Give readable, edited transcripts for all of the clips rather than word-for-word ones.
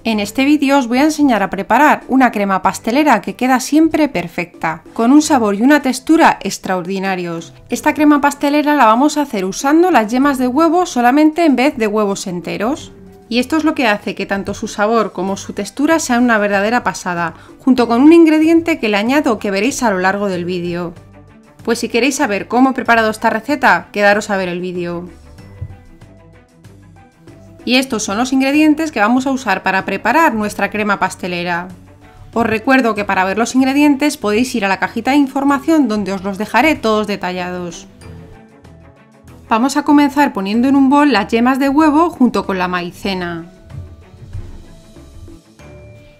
En este vídeo os voy a enseñar a preparar una crema pastelera que queda siempre perfecta, con un sabor y una textura extraordinarios. Esta crema pastelera la vamos a hacer usando las yemas de huevo solamente en vez de huevos enteros. Y esto es lo que hace que tanto su sabor como su textura sean una verdadera pasada, junto con un ingrediente que le añado que veréis a lo largo del vídeo. Pues si queréis saber cómo he preparado esta receta, quedaros a ver el vídeo. Y estos son los ingredientes que vamos a usar para preparar nuestra crema pastelera. Os recuerdo que para ver los ingredientes podéis ir a la cajita de información donde os los dejaré todos detallados. Vamos a comenzar poniendo en un bol las yemas de huevo junto con la maicena.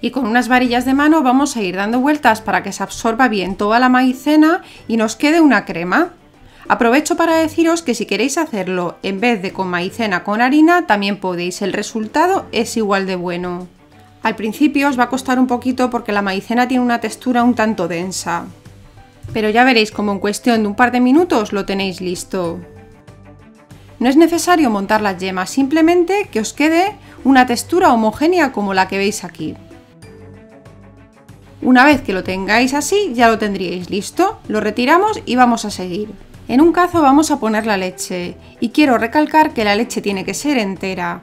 Y con unas varillas de mano vamos a ir dando vueltas para que se absorba bien toda la maicena y nos quede una crema. Aprovecho para deciros que si queréis hacerlo en vez de con maicena con harina, también podéis, el resultado es igual de bueno. Al principio os va a costar un poquito porque la maicena tiene una textura un tanto densa, pero ya veréis como en cuestión de un par de minutos lo tenéis listo. No es necesario montar las yemas, simplemente que os quede una textura homogénea como la que veis aquí. Una vez que lo tengáis así, ya lo tendríais listo, lo retiramos y vamos a seguir. En un cazo vamos a poner la leche y quiero recalcar que la leche tiene que ser entera.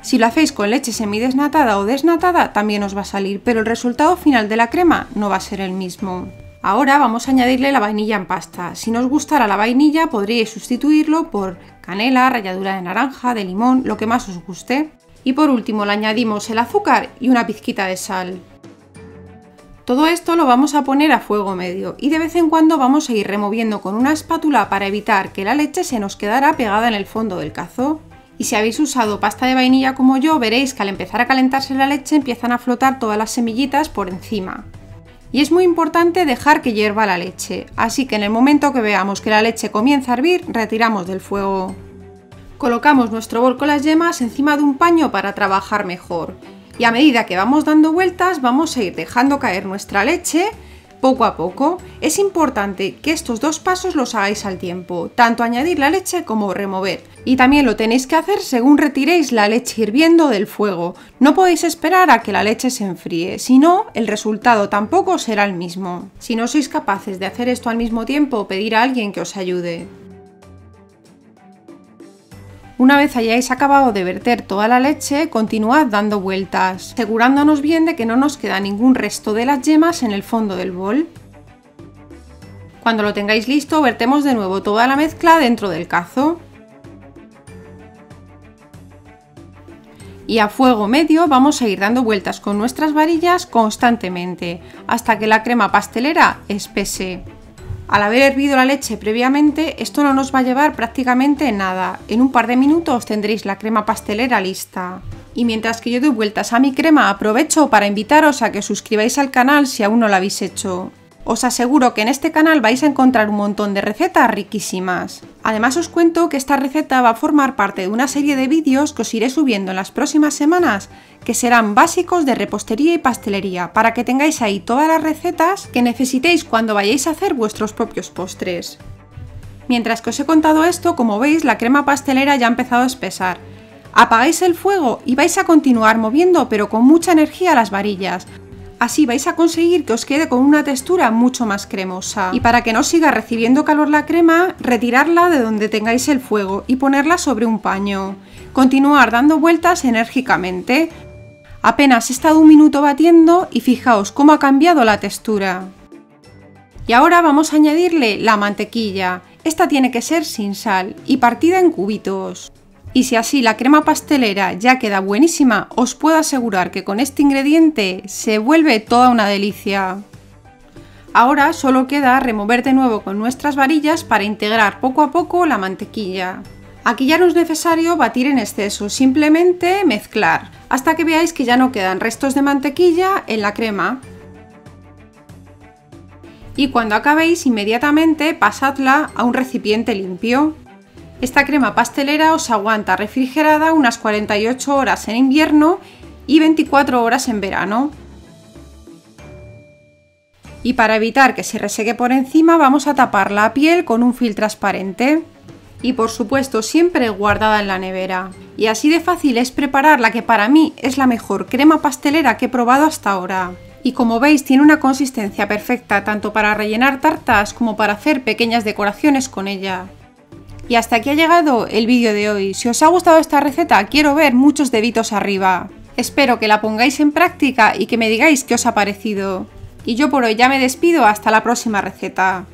Si lo hacéis con leche semidesnatada o desnatada también os va a salir, pero el resultado final de la crema no va a ser el mismo. Ahora vamos a añadirle la vainilla en pasta. Si no os gustara la vainilla podríais sustituirlo por canela, ralladura de naranja, de limón, lo que más os guste. Y por último le añadimos el azúcar y una pizquita de sal. Todo esto lo vamos a poner a fuego medio y de vez en cuando vamos a ir removiendo con una espátula para evitar que la leche se nos quedara pegada en el fondo del cazo. Y si habéis usado pasta de vainilla como yo, veréis que al empezar a calentarse la leche empiezan a flotar todas las semillitas por encima. Y es muy importante dejar que hierva la leche, así que en el momento que veamos que la leche comienza a hervir, retiramos del fuego. Colocamos nuestro bol con las yemas encima de un paño para trabajar mejor. Y a medida que vamos dando vueltas vamos a ir dejando caer nuestra leche poco a poco. Es importante que estos dos pasos los hagáis al tiempo, tanto añadir la leche como remover. Y también lo tenéis que hacer según retiréis la leche hirviendo del fuego. No podéis esperar a que la leche se enfríe, si no, el resultado tampoco será el mismo. Si no sois capaces de hacer esto al mismo tiempo, pedir a alguien que os ayude. Una vez hayáis acabado de verter toda la leche, continuad dando vueltas, asegurándonos bien de que no nos queda ningún resto de las yemas en el fondo del bol. Cuando lo tengáis listo, vertemos de nuevo toda la mezcla dentro del cazo. Y a fuego medio vamos a ir dando vueltas con nuestras varillas constantemente, hasta que la crema pastelera espese. Al haber hervido la leche previamente, esto no nos va a llevar prácticamente nada. En un par de minutos tendréis la crema pastelera lista. Y mientras que yo doy vueltas a mi crema, aprovecho para invitaros a que os suscribáis al canal si aún no lo habéis hecho. Os aseguro que en este canal vais a encontrar un montón de recetas riquísimas. Además os cuento que esta receta va a formar parte de una serie de vídeos que os iré subiendo en las próximas semanas, que serán básicos de repostería y pastelería, para que tengáis ahí todas las recetas que necesitéis cuando vayáis a hacer vuestros propios postres. Mientras que os he contado esto, como veis, la crema pastelera ya ha empezado a espesar. Apagáis el fuego y vais a continuar moviendo, pero con mucha energía las varillas. Así vais a conseguir que os quede con una textura mucho más cremosa. Y para que no siga recibiendo calor la crema, retirarla de donde tengáis el fuego y ponerla sobre un paño. Continuar dando vueltas enérgicamente. Apenas he estado un minuto batiendo y fijaos cómo ha cambiado la textura. Y ahora vamos a añadirle la mantequilla. Esta tiene que ser sin sal y partida en cubitos. Y si así la crema pastelera ya queda buenísima, os puedo asegurar que con este ingrediente se vuelve toda una delicia. Ahora solo queda remover de nuevo con nuestras varillas para integrar poco a poco la mantequilla. Aquí ya no es necesario batir en exceso, simplemente mezclar, hasta que veáis que ya no quedan restos de mantequilla en la crema. Y cuando acabéis, inmediatamente pasadla a un recipiente limpio. Esta crema pastelera os aguanta refrigerada unas 48 horas en invierno y 24 horas en verano. Y para evitar que se reseque por encima vamos a tapar la piel con un film transparente. Y por supuesto siempre guardada en la nevera. Y así de fácil es preparar la que para mí es la mejor crema pastelera que he probado hasta ahora. Y como veis tiene una consistencia perfecta tanto para rellenar tartas como para hacer pequeñas decoraciones con ella. Y hasta aquí ha llegado el vídeo de hoy. Si os ha gustado esta receta quiero ver muchos deditos arriba. Espero que la pongáis en práctica y que me digáis qué os ha parecido. Y yo por hoy ya me despido hasta la próxima receta.